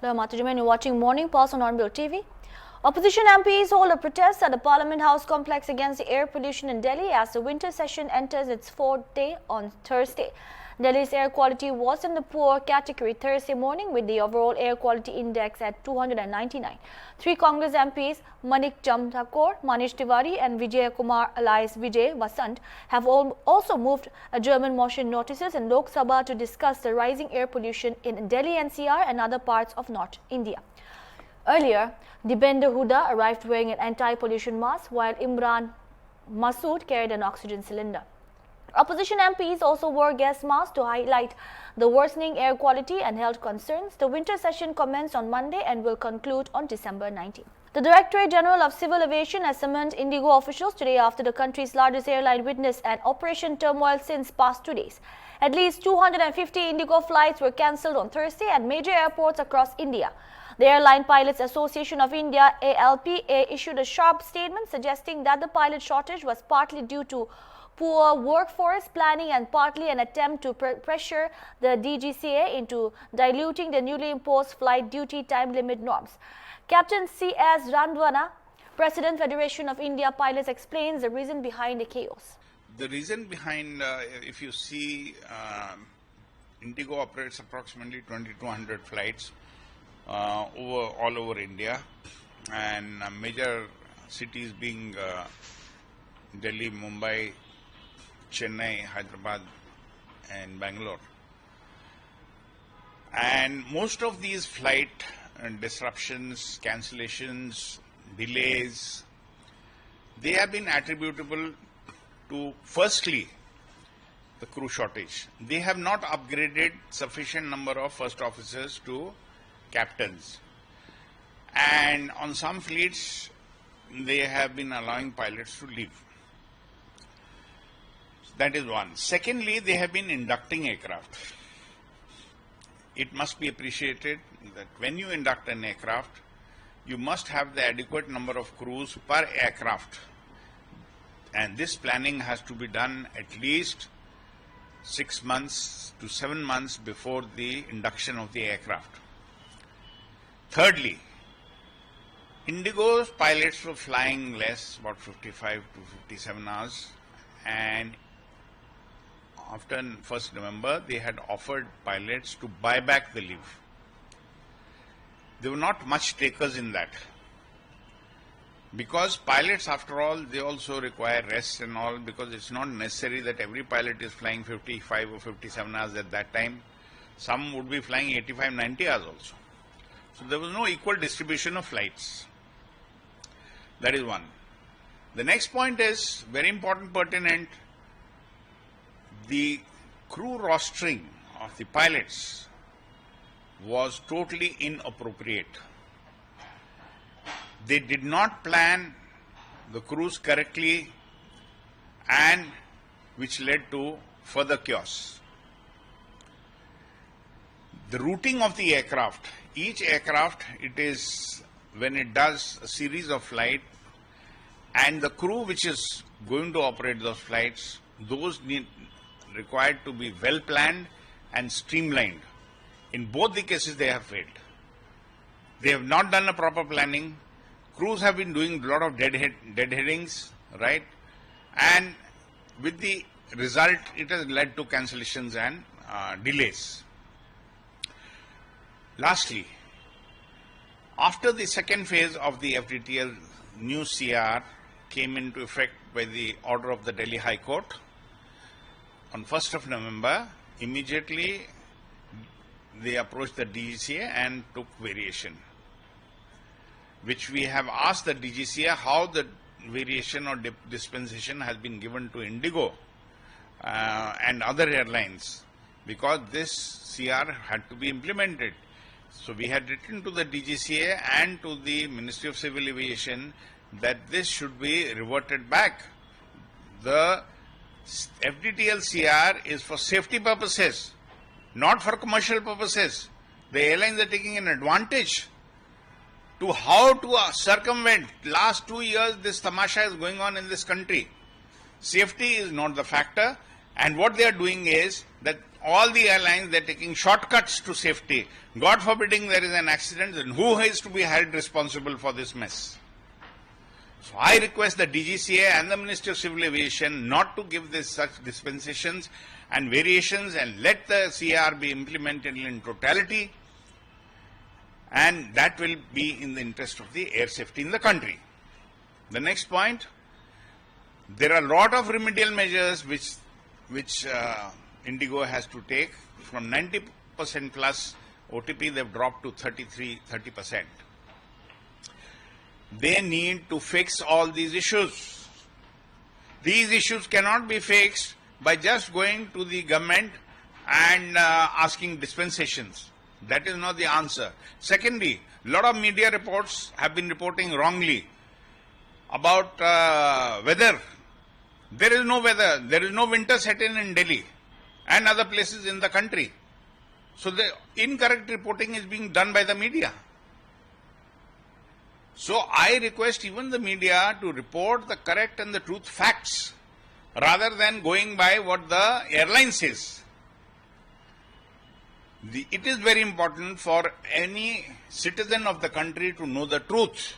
You're watching Morning Pulse on Hornbill TV. Opposition MPs hold a protest at the Parliament House complex against the air pollution in Delhi as the winter session enters its fourth day on Thursday. Delhi's air quality was in the poor category Thursday morning with the overall air quality index at 299. Three Congress MPs, Manik Thakur, Manish Tiwari and Vijay Kumar alias Vijay Vasant, have also moved adjournment motion notices in Lok Sabha to discuss the rising air pollution in Delhi NCR and other parts of North India. Earlier, Dibender Huda arrived wearing an anti-pollution mask while Imran Masood carried an oxygen cylinder. Opposition MPs also wore gas masks to highlight the worsening air quality and health concerns. The winter session commenced on Monday and will conclude on December 19. The Directorate General of Civil Aviation has summoned Indigo officials today after the country's largest airline witnessed an operation turmoil since past 2 days. At least 250 Indigo flights were cancelled on Thursday at major airports across India. The Airline Pilots Association of India, ALPA, issued a sharp statement suggesting that the pilot shortage was partly due to poor workforce planning and partly an attempt to pressure the DGCA into diluting the newly imposed flight duty time limit norms. Captain C.S. Randwana, President Federation of India Pilots, explains the reason behind the chaos. The reason behind, if you see, Indigo operates approximately 2,200 flights all over India, and major cities being Delhi, Mumbai, Chennai, Hyderabad and Bangalore. And most of these flight disruptions, cancellations, delays, they have been attributable to, firstly, the crew shortage. They have not upgraded sufficient number of first officers to captains. And on some fleets, they have been allowing pilots to leave. That is one. Secondly, they have been inducting aircraft. It must be appreciated that when you induct an aircraft, you must have the adequate number of crews per aircraft. And this planning has to be done at least 6 months to 7 months before the induction of the aircraft. Thirdly, Indigo's pilots were flying less, about 55 to 57 hours, and after 1st November, they had offered pilots to buy back the leave. There were not much takers in that. Because pilots, after all, they also require rest and all, because it's not necessary that every pilot is flying 55 or 57 hours at that time. Some would be flying 85, 90 hours also. So there was no equal distribution of flights. That is one. The next point is very important, pertinent. The crew rostering of the pilots was totally inappropriate. They did not plan the crews correctly, and which led to further chaos. The routing of the aircraft, each aircraft, it is when it does a series of flights, and the crew which is going to operate those flights, those required to be well planned and streamlined. In both the cases, they have failed. They have not done a proper planning. Crews have been doing a lot of deadheadings, right? And with the result, it has led to cancellations and delays. Lastly, after the second phase of the FDTL new CR came into effect by the order of the Delhi High Court, on 1st of November, immediately they approached the DGCA and took variation, which we have asked the DGCA how the variation or dispensation has been given to Indigo and other airlines, because this CR had to be implemented. So we had written to the DGCA and to the Ministry of Civil Aviation that this should be reverted back. The FDTL CR is for safety purposes, not for commercial purposes. The airlines are taking an advantage to how to circumvent. Last 2 years, this tamasha is going on in this country. Safety is not the factor, and what they are doing is that all the airlines, they're taking shortcuts to safety. God forbidding there is an accident, then who is to be held responsible for this mess? So I request the DGCA and the Ministry of Civil Aviation not to give this such dispensations and variations, and let the CR be implemented in totality, and that will be in the interest of the air safety in the country. The next point, there are a lot of remedial measures which Indigo has to take. From 90% plus OTP, they've dropped to 30%. They need to fix all these issues. These issues cannot be fixed by just going to the government and asking dispensations. That is not the answer. Secondly, a lot of media reports have been reporting wrongly about weather. There is no weather. There is no winter set in Delhi and other places in the country. So the incorrect reporting is being done by the media. So I request even the media to report the correct and the truth facts rather than going by what the airline says. It is very important for any citizen of the country to know the truth.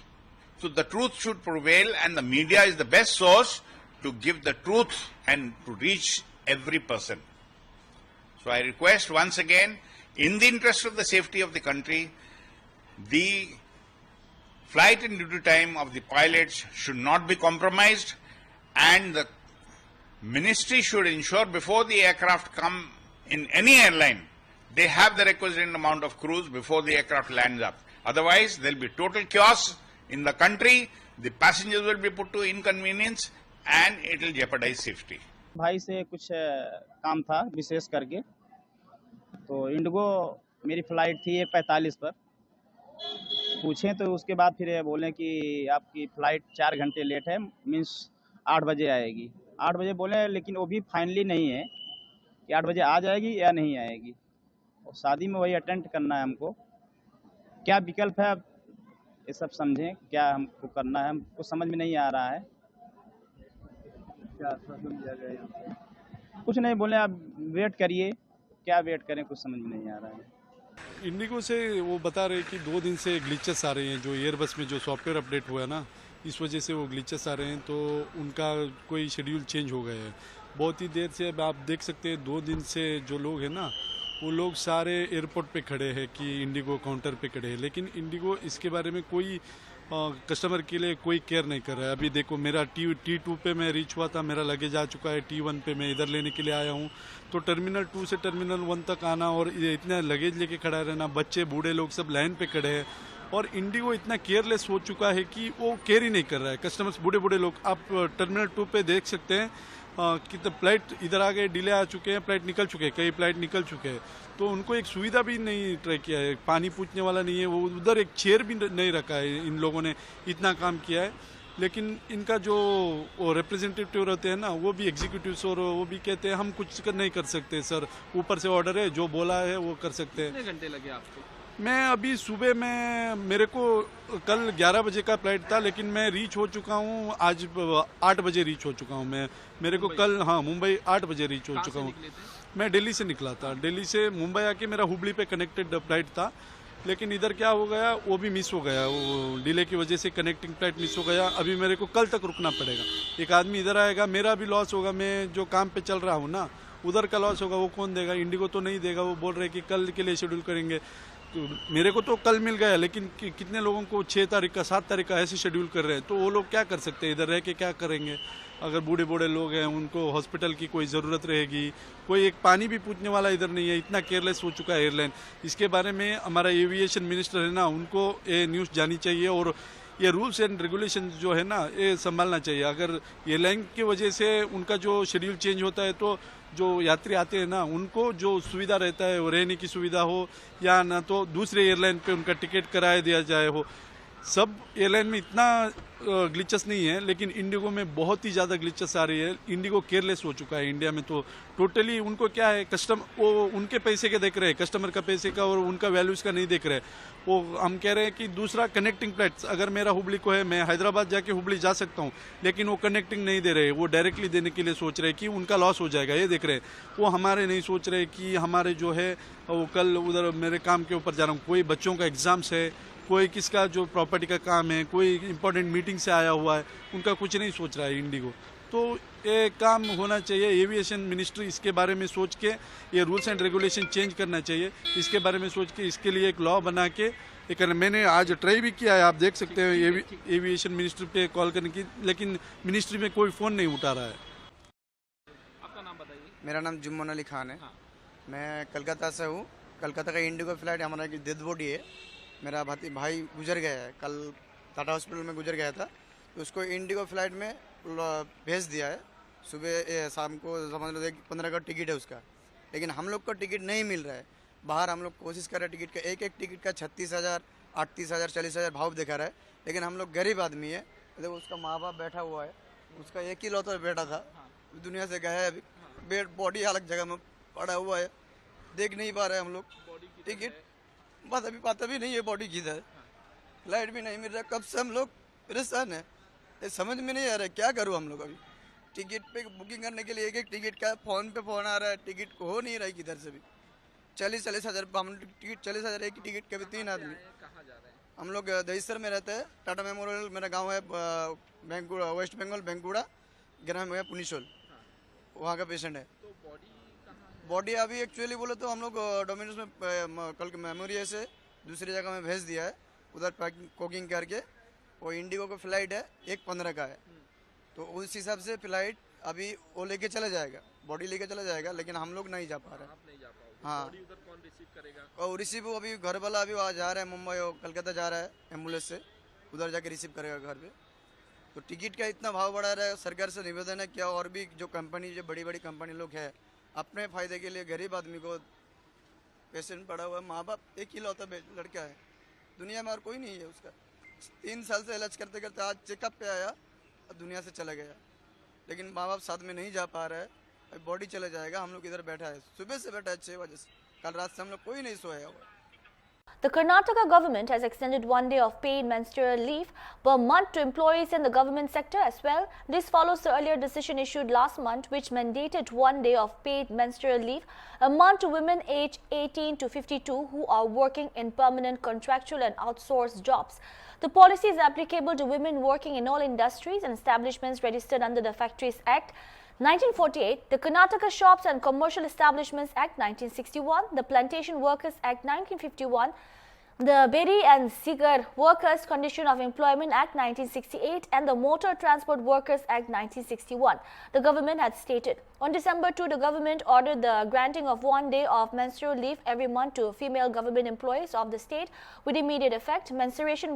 So the truth should prevail, and the media is the best source to give the truth and to reach every person. So I request once again, in the interest of the safety of the country, the flight and duty time of the pilots should not be compromised, and the ministry should ensure before the aircraft come in any airline, they have the requisite amount of crews before the aircraft lands up. Otherwise, there will be total chaos in the country, the passengers will be put to inconvenience, and it will jeopardize safety. भाई से कुछ काम था विशेष करके, तो Indigo मेरी flight थी 1:45 पर। पूछें तो उसके बाद फिर बोले कि आपकी फ़्लाइट 4 घंटे लेट है, मीन्स 8 बजे आएगी। 8 बजे बोले, लेकिन वो भी फाइनली नहीं है कि 8 बजे आ जाएगी या नहीं आएगी। और शादी में वही अटेंड करना है हमको। क्या विकल्प है, आप ये सब समझें, क्या हमको करना है, हमको समझ में नहीं आ रहा है। क्या आश्वासन दिया गया यहाँ पे? कुछ नहीं, बोले आप वेट करिए। क्या वेट करें, कुछ समझ में नहीं आ रहा है। इंडिगो से वो बता रहे कि 2 दिन से ग्लिचेस आ रहे हैं, जो एयरबस में जो सॉफ्टवेयर अपडेट हुआ है ना, इस वजह से वो ग्लिचेस आ रहे हैं, तो उनका कोई शेड्यूल चेंज हो गया है। बहुत ही देर से अब आप देख सकते हैं 2 दिन से जो लोग हैं ना, वो लोग सारे एयरपोर्ट पे खड़े हैं कि इंडिगो काउंटर पे खड़े हैं, लेकिन इंडिगो इसके बारे में कोई कस्टमर के लिए कोई केयर नहीं कर रहा है। अभी देखो मेरा T2 पे मैं रीच हुआ था, मेरा लगेज आ चुका है। T1 पे मैं इधर लेने के लिए आया हूँ, तो टर्मिनल 2 से टर्मिनल 1 तक आना और इतना लगेज लेके खड़ा रहना, बच्चे बूढ़े लोग सब लाइन पे खड़े हैं। और इंडिगो इतना केयरलेस हो चुका है कि वो केयर ही नहीं कर रहा है। कस्टमर्स बूढ़े लोग, आप टर्मिनल 2 पे देख सकते हैं कि तो फ्लाइट इधर आ गए, डिले आ चुके हैं, फ्लाइट निकल चुके हैं, कई फ्लाइट निकल चुके हैं, तो उनको एक सुविधा भी नहीं ट्राई किया है। पानी पूछने वाला नहीं है, वो उधर एक चेयर भी नहीं रखा है। इन लोगों ने इतना काम किया है, लेकिन इनका जो रिप्रेजेंटेटिव रहते हैं ना, वो भी एग्जीक्यूटिव्स, और वो भी कहते हैं हम कुछ नहीं कर सकते सर, ऊपर से ऑर्डर है, जो बोला है वो कर सकते हैं। कितने घंटे लगे आपको? मैं अभी सुबह में, मेरे को कल 11 बजे का फ्लाइट था, लेकिन मैं रीच हो चुका हूँ आज 8 बजे रीच हो चुका हूँ। मेरे को कल मुंबई 8 बजे रीच हो चुका हूँ। मैं दिल्ली से निकला था, दिल्ली से मुंबई आके मेरा हुबली पे कनेक्टेड फ्लाइट था, लेकिन इधर क्या हो गया, वो भी मिस हो गया। वो डिले की वजह से कनेक्टिंग फ्लाइट मिस हो गया। अभी मेरे को कल तक रुकना पड़ेगा। एक आदमी इधर आएगा, मेरा भी लॉस होगा। मैं जो काम पे चल रहा हूँ ना, उधर का लॉस होगा, वो कौन देगा? इंडिगो तो नहीं देगा। वो बोल रहे कि कल के लिए शेड्यूल करेंगे। तो मेरे को तो कल मिल गया, लेकिन कितने लोगों को 6 तारीख का 7 तारीख का ऐसे शेड्यूल कर रहे हैं, तो वो लोग क्या कर सकते हैं? इधर रह के क्या करेंगे? अगर बूढ़े लोग हैं, उनको हॉस्पिटल की कोई ज़रूरत रहेगी, कोई एक पानी भी पूछने वाला इधर नहीं है। इतना केयरलेस हो चुका है एयरलाइन। इसके बारे में हमारा एविएशन मिनिस्टर है ना, उनको ये न्यूज़ जानी चाहिए, और ये रूल्स एंड रेगुलेशन जो है ना, ये संभालना चाहिए। अगर एयरलाइन की वजह से उनका जो शेड्यूल चेंज होता है, तो जो यात्री आते हैं ना, उनको जो सुविधा रहता है, वो रहने की सुविधा हो या ना, तो दूसरे एयरलाइन पे उनका टिकट कराया दिया जाए हो। सब एयरलाइन में इतना ग्लिचेस नहीं है, लेकिन इंडिगो में बहुत ही ज़्यादा ग्लिचेस आ रही है। इंडिगो केयरलेस हो चुका है इंडिया में, तो टोटली उनको क्या है, वो उनके पैसे के देख रहे हैं, कस्टमर का पैसे का और उनका वैल्यूज़ का नहीं देख रहे हैं। वो हम कह रहे हैं कि दूसरा कनेक्टिंग फ्लाइट, अगर मेरा हुबली को है, मैं हैदराबाद जाके हुबली जा सकता हूँ, लेकिन वो कनेक्टिंग नहीं दे रहे, वो डायरेक्टली देने के लिए सोच रहे हैं कि उनका लॉस हो जाएगा, ये देख रहे हैं। वो हमारे नहीं सोच रहे कि हमारे जो है वो कल उधर मेरे काम के ऊपर जा रहा हूँ, कोई बच्चों का एग्जाम्स है, कोई किसका जो प्रॉपर्टी का काम है, कोई इंपॉर्टेंट मीटिंग से आया हुआ है, उनका कुछ नहीं सोच रहा है इंडिगो। तो ये काम होना चाहिए, एविएशन मिनिस्ट्री इसके बारे में सोच के ये रूल्स एंड रेगुलेशन चेंज करना चाहिए, इसके बारे में सोच के इसके लिए एक लॉ बना के ये करना। मैंने आज ट्राई भी किया है, आप देख सकते हैं एविएशन मिनिस्ट्री पे कॉल करने की, लेकिन मिनिस्ट्री में कोई फ़ोन नहीं उठा रहा है। आपका नाम बताइए। मेरा नाम जुम्मन अली खान है। मैं कलकत्ता से हूँ। कलकत्ता का इंडिगो फ्लाइट हमारा की डेड बॉडी है। मेरा भाई गुजर गया है, कल टाटा हॉस्पिटल में गुजर गया था, तो उसको इंडिगो फ्लाइट में भेज दिया है। सुबह शाम को समझ लो 15 का टिकट है उसका, लेकिन हम लोग को टिकट नहीं मिल रहा है। बाहर हम लोग कोशिश कर रहे हैं टिकट का, एक टिकट का 36,000, 38,000, 40,000 भाव दिखा रहा है, लेकिन हम लोग गरीब आदमी है। देखो उसका माँ बाप बैठा हुआ है, उसका एक ही लौता बेटा था, दुनिया से गया है, अभी बेड बॉडी अलग जगह में पड़ा हुआ है, देख नहीं पा रहे हम लोग। टिकट बस अभी पता भी नहीं है बॉडी किधर, फ्लाइट भी नहीं मिल रहा। कब से हम लोग परेशान है, ये समझ में नहीं आ रहा है क्या करूँ हम लोग। अभी टिकट पे बुकिंग करने के लिए एक टिकट का फ़ोन पे फ़ोन आ रहा है, टिकट को हो नहीं रहा है किधर से भी। 40,000 हम टिकट 40,000 एक टिकट के भी 3 आदमी। हम लोग दहीसर में रहते हैं, टाटा मेमोरियल मेरा गांव है, बैंकुड़ा, वेस्ट बंगाल बैंकुड़ा ग्राम है, पुनिशोल, वहाँ का पेशेंट है। बॉडी अभी एक्चुअली बोले तो हम लोग डोमिनोज में कल के मेमोरियल से दूसरी जगह में भेज दिया है, उधर पैकिंग कोकिंग करके। वो इंडिगो का फ्लाइट है 1:15 का है, तो उस हिसाब से फ्लाइट अभी वो लेके चला जाएगा, बॉडी लेके चला जाएगा, लेकिन हम लोग नहीं जा पा रहे। हाँ, उधर कौन रिसीव करेगा? और रिसीव अभी घर वाला अभी वहाँ जा रहा है, मुंबई और कलकत्ता जा रहा है एम्बुलेंस से, उधर जाके रिसीव करेगा घर पे। तो टिकट का इतना भाव बढ़ा रहा है, सरकार से निवेदन है क्या और भी जो कंपनी, जो बड़ी बड़ी कंपनी लोग है, अपने फ़ायदे के लिए गरीब आदमी को, पेशेंट पड़ा हुआ है, माँ बाप एक ही लौता लड़का है, दुनिया में और कोई नहीं है उसका। 3 साल से इलाज करते करते आज चेकअप पे आया और दुनिया से चला गया, लेकिन माँ बाप साथ में नहीं जा पा रहा है। अभी बॉडी चला जाएगा, हम लोग इधर बैठा है, सुबह से बैठा है 6 बजे से, कल रात से हम लोग कोई नहीं सोया हुआ। The Karnataka government has extended 1 day of paid menstrual leave per month to employees in the government sector as well. This follows the earlier decision issued last month which mandated 1 day of paid menstrual leave a month to women aged 18 to 52 who are working in permanent, contractual and outsourced jobs. The policy is applicable to women working in all industries and establishments registered under the Factories Act 1948, the Karnataka Shops and Commercial Establishments Act 1961, the Plantation Workers Act 1951, the Berry and Cigar Workers Condition of Employment Act 1968 and the Motor Transport Workers Act 1961. The government had stated. On December 2, the government ordered the granting of 1 day of menstrual leave every month to female government employees of the state with immediate effect. Menstruating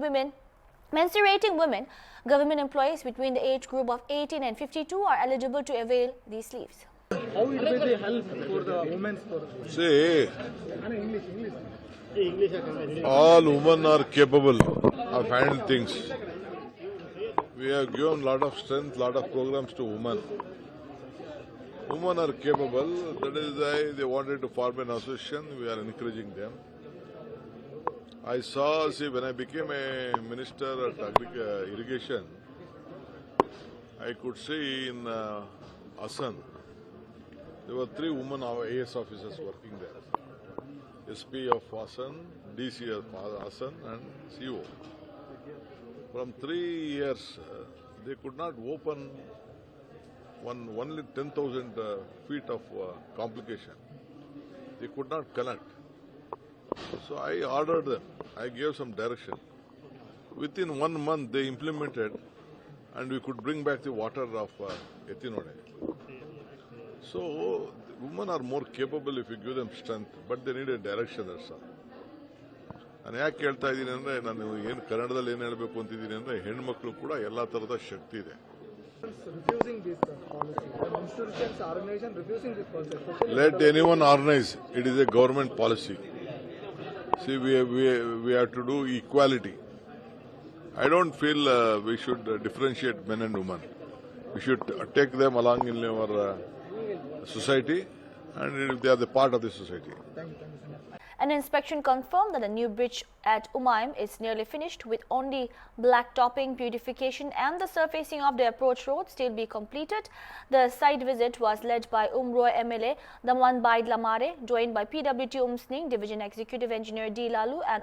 women, government employees between the age group of 18 and 52 are eligible to avail these leaves. How it will be help for the women? See, all women are capable of handling things. We have given lot of strength, lot of programs to women. Women are capable. That is why they wanted to form an association. We are encouraging them. I saw, see, when I became a minister at irrigation, I could see in Assam, there were 3 women AS officers working there. SP of Assam, DC of Assam and CO. From 3 years, they could not open only 10,000 feet of complication. They could not collect. So I ordered them. I gave some direction. Within 1 month, they implemented, and we could bring back the water of Ethinode. So women are more capable if you give them strength, but they need a direction. That's all. ನಾನು ಯಾಕೆ ಹೇಳ್ತಾ ಇದ್ದೀನಿ ಅಂದರೆ, ನಾನು ಏನು ಕನ್ನಡದಲ್ಲಿ ಏನು ಹೇಳಬೇಕು ಅಂತಿದ್ದೀನಿ ಅಂದರೆ, ಹೆಣ್ಮಕ್ಳು ಕೂಡ ಎಲ್ಲ ಥರದ ಶಕ್ತಿ ಇದೆ. Refusing this policy, the menstruation organization refusing this policy. Let anyone organize. It is a government policy. See, we have to do equality. I don't feel we should differentiate men and women. We should take them along in our society, and they are the part of the society. Thank you. An inspection confirmed that the new bridge at Umaim is nearly finished, with only black topping, beautification and the surfacing of the approach road still be completed. The site visit was led by Umroy MLA Daman Baid Lamare, joined by PWT Umsning Division Executive Engineer D. Lalu and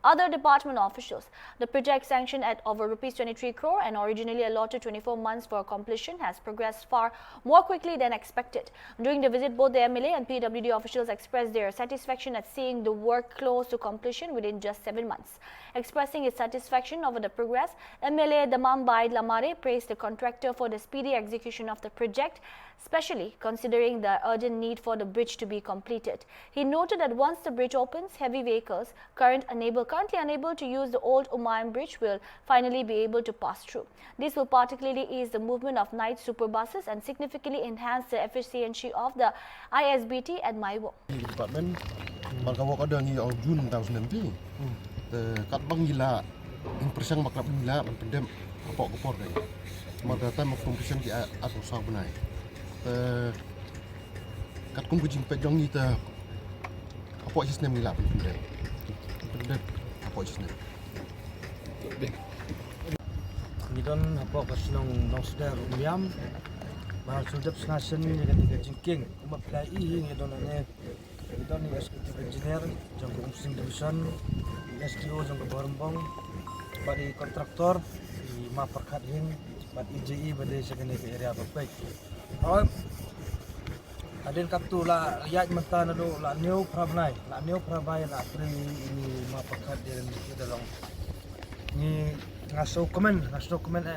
other department officials. The project, sanctioned at over Rs 23 crore and originally allotted 24 months for completion, has progressed far more quickly than expected. During the visit, both the MLA and PWD officials expressed their satisfaction at seeing the work close to completion within just 7 months. Expressing its satisfaction over the progress, MLA Damam Baid Lamare praised the contractor for the speedy execution of the project, especially considering the urgent need for the bridge to be completed. He noted that once the bridge opens, heavy vehicles currently unable to use the old Umaim bridge will finally be able to pass through. This will particularly ease the movement of night super buses and significantly enhance the efficiency of the ISBT at Maiwo. Department Bangkawak ada ni Jun tahun nanti. Kat bang gila impression maklap gila pendem kapok-kapok dai. Maka datang competition ki atau sah benai. Kat kum kujing pejong ni ta kapok sistem gila pendem. Pendem kapok sistem. Ngidon kapok kasinong nong sudah umiam. Bahal sudap sengasen ni kan jingking. Umat plai ngidon ane. Ngidon ni executive engineer jang Umsing division. SDO jang Hornbill, bagi kontraktor di maperkat hing, bagi IJI pada segala area berbaik. Oh, adin kaptu la lihat mata nado la new prabai la pri ini maperkat dia dalam ni ngaso komen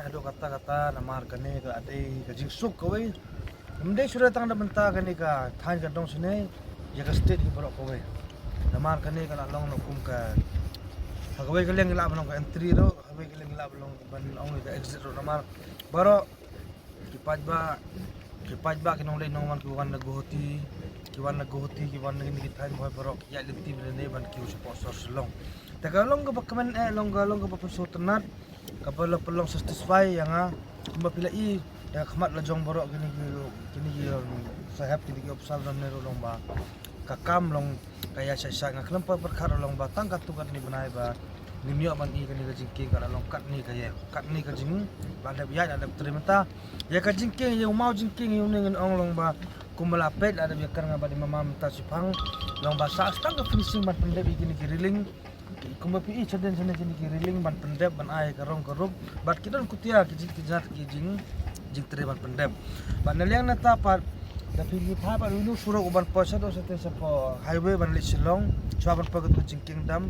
ado kata-kata nama hargane ke ade kajing suk kowe. Mende sudah tang menta kani ka than ka dong sini ya ka state ki borok kowe. Nama hargane ka long nokum ka Hagawai kaleng gila balong ka entry ro, hagawai kaleng gila balong ban ong ka exit ro namar. Baro kipaj ba kinong lay nong man kiwan naguhoti, kiwan ngini kitay mo baro ya liti bene ban kiu sponsor selong. Tagalong ka bakaman long ka papasotanat kapalo pelong satisfy yang mapilai da khamat la jong baro kini sahab kini opsal dan nero long ba kakam long kaya sa nga klampa perkara long ba tangkat tukat ni banai ba nimyo man i kani kajingking kana long kat ni kajing balap ya ada terima ya kajingking yung mau jingking yung ning ong long ba kumalapit ada biakar nga ba di mamam ta sipang long ba sa stang finishing man pendep kini kiriling kumapi chaden kini kiriling ban pendep ban ai karong bat kidon kutia kijing terima pendep ban naliang natapat tapi ni apa dulu suruh uban posa tu satu highway ban Silong, cuaban pagut jingking dam,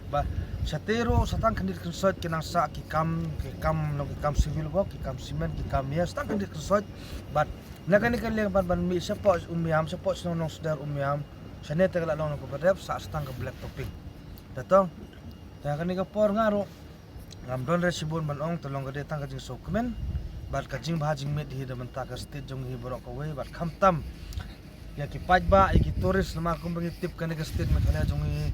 bah satero satang kandir kensot kenang sa kikam civil work kikam simen kikam ya satang kandir kensot, but nagani kaleng ban mi support umiam support nong sedar umiam, sana tegak long ko padep sa satang ke black topping, datang, dah kani ke por ngaro, ngamdon resibun ban ong tolong ke datang ke jing sokumen. Bat kajing bahajing med hi daman ta ka state jong hi borok kawe bat khamtam ya ki pajba ki tourist nama kum bangi tip kane ka state met hanya jong hi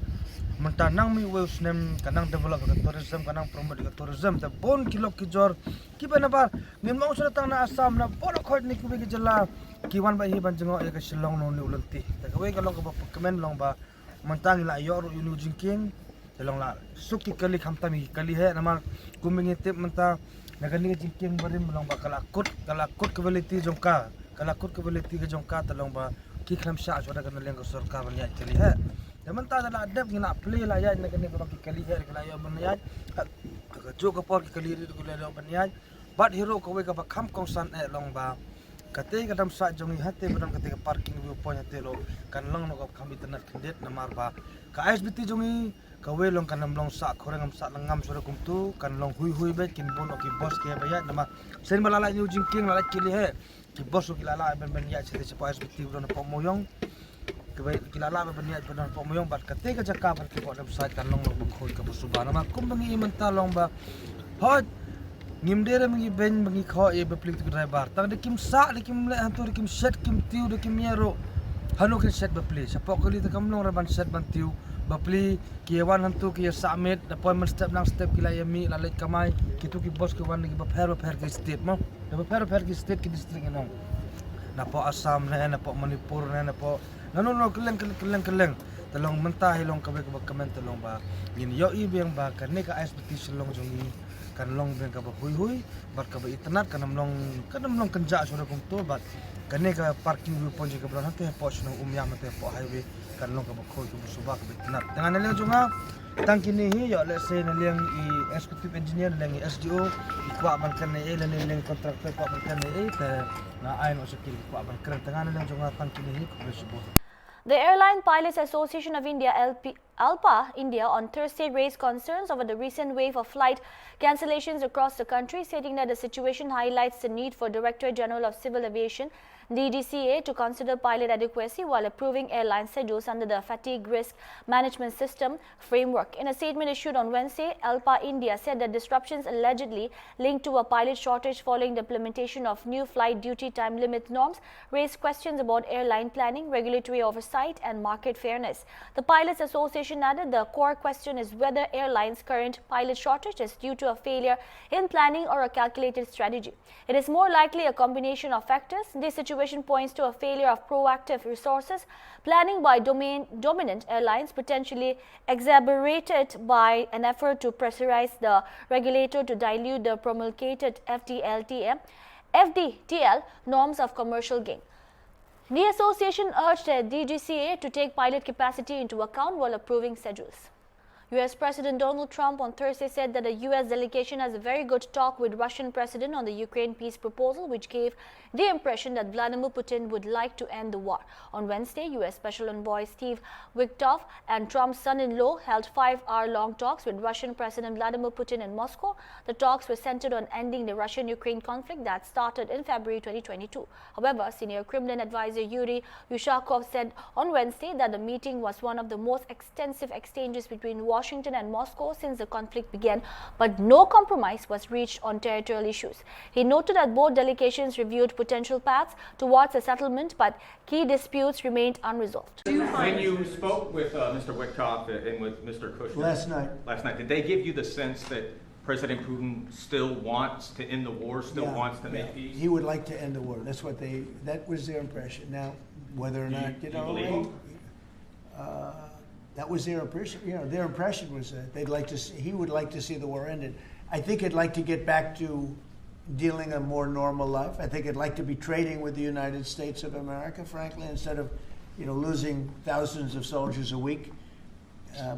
mentanang mi weus nem kanang develop ka tourism kanang promote ka tourism ta bon kilo ki jor ki bana bar ngin mau sudah tang na asam na borok khod ni kubi ki jala ki wan ba hi ban jong ya ka Silong no ni ulanti ta kawe ka long ka kemen long ba mentang la yor yu jingking long la suki kali khamtam hi kali he nama kum bangi tip menta nagani jingking barim long ba kalakut quality jongka ke jongka talong ba ki kham sha so daga leng ko sarkar ban ya chali hai daman ta da adab ngina play la ya nagani ba ki kali hai kala ya ban ya ka jo ka por ki kali ri ko la ban ya bat hero ko we ka ba kham kong san long ba kate ka dam sa jongi hate badam kate ka parking view point hate lo kan long no ka kham internet khindet namar ba ka ISBT jongi kawe long kanam long sa khorengam sa langam sura kumtu kan long hui bet kin bon ki boss ke bayat nama sen balala new jingking la kili he ki boss ki lala ben ya chete sepa SBT don po moyong ke bay ki lala ben ya don po moyong bat kate ka jakka par ki bodam sa kan long lo khoi ka subana ma kum bangi iman ta long ba hot ngimdere bangi ben bangi kho e beplik driver tang de kim sa de kim le hantu de kim set kim tiu de kim yero hanu kin set bepli sapo kali ta kam long raban set ban tiu bapli kiawan hantu kia summit appointment step nang step kila yami lalit kamai kitu ki bos ki wan ki bapher ki state mo bapher ki state ki district enong na po Assam na po Manipur na po no keleng talong mentah hilong kabe kamen talong ba yin yo I beng ba karne ka expectation long jongi kan long beng ka ba hui bar ka ba itnat kanam long kanja sura kum to bat karne ka parking viewpoint ka bra hate po sno umyam te po highway kan long ka ba khoi ku suba ka itnat dengan leng jonga tang kini hi yo let's say na leng I executive engineer leng I SDO kwa ban kan e leng contractor kwa ban kan e te na ain osakil kwa ban kran dengan leng jonga tang kini hi ko subo. The Airline Pilots Association of India, ALPA India, on Thursday raised concerns over the recent wave of flight cancellations across the country, stating that the situation highlights the need for Director General of Civil Aviation, DGCA, to consider pilot adequacy while approving airline schedules under the Fatigue Risk Management System framework. In a statement issued on Wednesday, ALPA India said that disruptions allegedly linked to a pilot shortage following the implementation of new flight duty time limit norms raised questions about airline planning, regulatory oversight and market fairness. The Pilots Association added the core question is whether airlines' current pilot shortage is due to a failure in planning or a calculated strategy. It is more likely a combination of factors. This situation points to a failure of proactive resources planning by dominant airlines, potentially exacerbated by an effort to pressurize the regulator to dilute the promulgated FDTL norms of commercial gain. The association urged the DGCA to take pilot capacity into account while approving schedules. U.S. President Donald Trump on Thursday said that the U.S. delegation has a very good talk with Russian President on the Ukraine peace proposal, which gave the impression that Vladimir Putin would like to end the war. On Wednesday, U.S. Special Envoy Steve Witkoff and Trump's son-in-law held 5-hour-long talks with Russian President Vladimir Putin in Moscow. The talks were centered on ending the Russian-Ukraine conflict that started in February 2022. However, senior Kremlin advisor Yuri Ushakov said on Wednesday that the meeting was one of the most extensive exchanges between Washington and Moscow since the conflict began, but no compromise was reached on territorial issues. He noted that both delegations reviewed potential paths towards a settlement, but key disputes remained unresolved. When you spoke with Mr. Witkoff and with Mr. Kushner last night, did they give you the sense that President Putin still wants to end the war, wants to make peace? He would like to end the war. That was their impression. Now, whether or not, that was their impression. Their impression was that he would like to see the war ended. I think he'd like to get back to dealing a more normal life. I think he'd like to be trading with the United States of America, frankly, instead of, losing thousands of soldiers a week.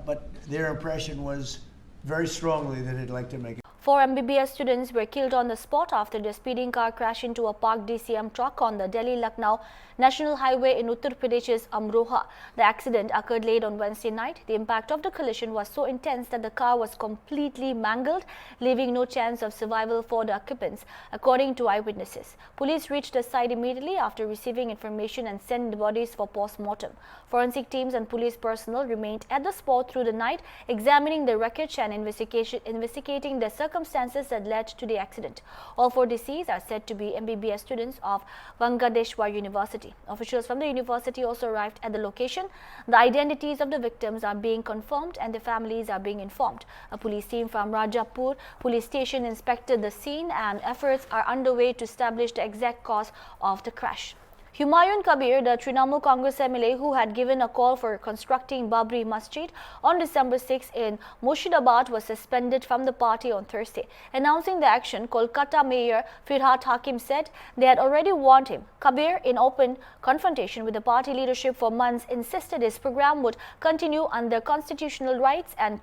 But their impression was very strongly that he'd like to make it. 4 MBBS students were killed on the spot after their speeding car crashed into a parked DCM truck on the Delhi-Lucknow National Highway in Uttar Pradesh's Amroha. The accident occurred late on Wednesday night. The impact of the collision was so intense that the car was completely mangled, leaving no chance of survival for the occupants, according to eyewitnesses. Police reached the site immediately after receiving information and sent the bodies for post-mortem. Forensic teams and police personnel remained at the spot through the night, examining the wreckage and investigating the circumstances that led to the accident. All 4 deceased are said to be MBBS students of Venkateshwar University. Officials from the university also arrived at the location. The identities of the victims are being confirmed and the families are being informed. A police team from Rajapur police station inspected the scene and efforts are underway to establish the exact cause of the crash. Humayun Kabir, the Trinamool Congress MLA who had given a call for constructing Babri Masjid on December 6 in Murshidabad, was suspended from the party on Thursday. Announcing the action, Kolkata Mayor Firhat Hakim said they had already warned him. Kabir, in open confrontation with the party leadership for months, insisted his program would continue under constitutional rights and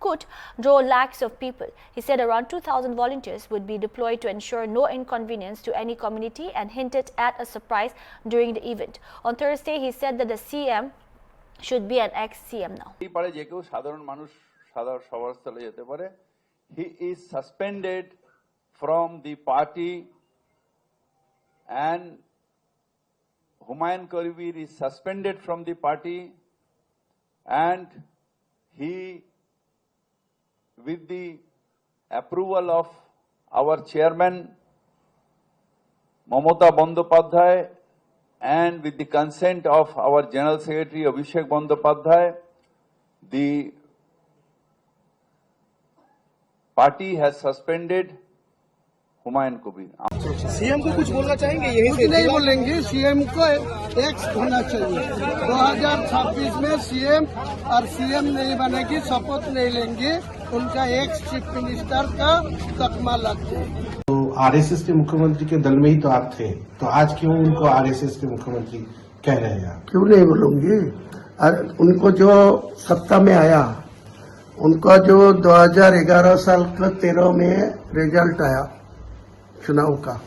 could draw lakhs of people. He said around 2,000 volunteers would be deployed to ensure no inconvenience to any community and hinted at a surprise during the event. On Thursday, he said that the CM should be an ex-CM now. He is suspended from the party and Humayun Kabir is suspended from the party and he, with the approval of our chairman Mamata Bandyopadhyay and with the consent of our General Secretary Abhishek Bandyopadhyay, the party has suspended Humayun Kabir. CM को कुछ बोलना चाहेंगे? यही कुछ नहीं बोलेंगे। CM को x होना चाहिए। 2026 में सीएम और सीएम नहीं बनेगी, शपथ नहीं लेंगे, उनका एक्स चीफ मिनिस्टर का तकमा लग जाए। तो आरएसएस के मुख्यमंत्री के दल में ही तो आप थे, तो आज क्यों उनको आरएसएस के मुख्यमंत्री कह रहे हैं आप? क्यों नहीं बोलूंगी? उनको जो सत्ता में आया, उनका जो 2011 साल का 13 में रिजल्ट आया चुनाव का,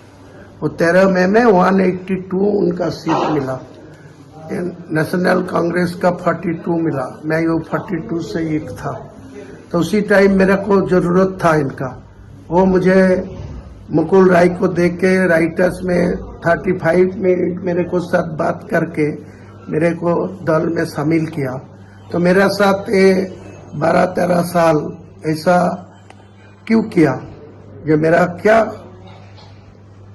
वो 13 में 182 उनका सीट मिला। नेशनल कांग्रेस का 42 मिला, मैं वो 42 से एक था। तो उसी टाइम मेरे को जरूरत था इनका। वो मुझे मुकुल राय को देख के राइटर्स में 35 मिनट मेरे को साथ बात करके मेरे को दल में शामिल किया। तो मेरा साथ 12-13 साल ऐसा क्यों किया? जो मेरा क्या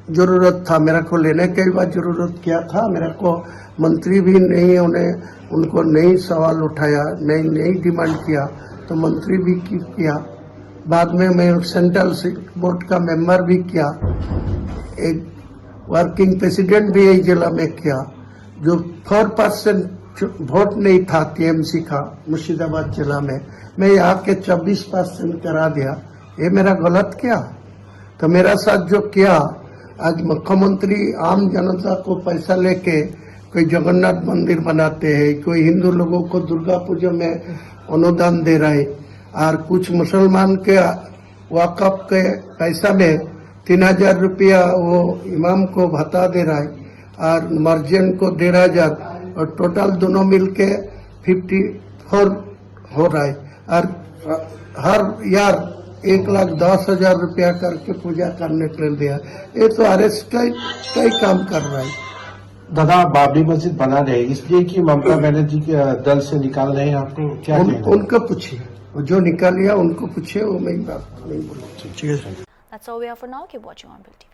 जरूरत था? मेरे को लेने के बाद जरूरत क्या था? मेरे को मंत्री भी नहीं, उनको नहीं सवाल उठाया, नहीं डिमांड किया, तो मंत्री भी किया। बाद में मैं सेंट्रल बोर्ड का मेंबर भी किया, एक वर्किंग प्रेसिडेंट भी यही जिला में किया। जो 4% वोट नहीं था टीएमसी का मुर्शिदाबाद जिला में, मैं यहाँ के 24% करा दिया। ये मेरा गलत किया? तो मेरा साथ जो किया, आज मुख्यमंत्री आम जनता को पैसा लेके कोई जगन्नाथ मंदिर बनाते हैं, कोई हिंदू लोगों को दुर्गा पूजा में अनुदान दे रहे, और कुछ मुसलमान के वक़्फ़ के पैसा में 3000 रुपया वो इमाम को भत्ता दे रहा है, और मर्जन को 15,000, और टोटल दोनों मिलके 54 हो रहा है। और हर यार 1,10,000 रुपया करके पूजा करने के लिए दिया। ये तो आरएस कई काम कर रहा है। दादा, बाबरी मस्जिद बना रहे इसलिए कि ममता बनर्जी के दल से निकाल रहे हैं आपको? क्या उनको पूछिए, जो निकाल लिया उनको पूछिए, वो मैं बात नहीं बोलूँ। That's all we have for now. Keep watching Hornbill TV.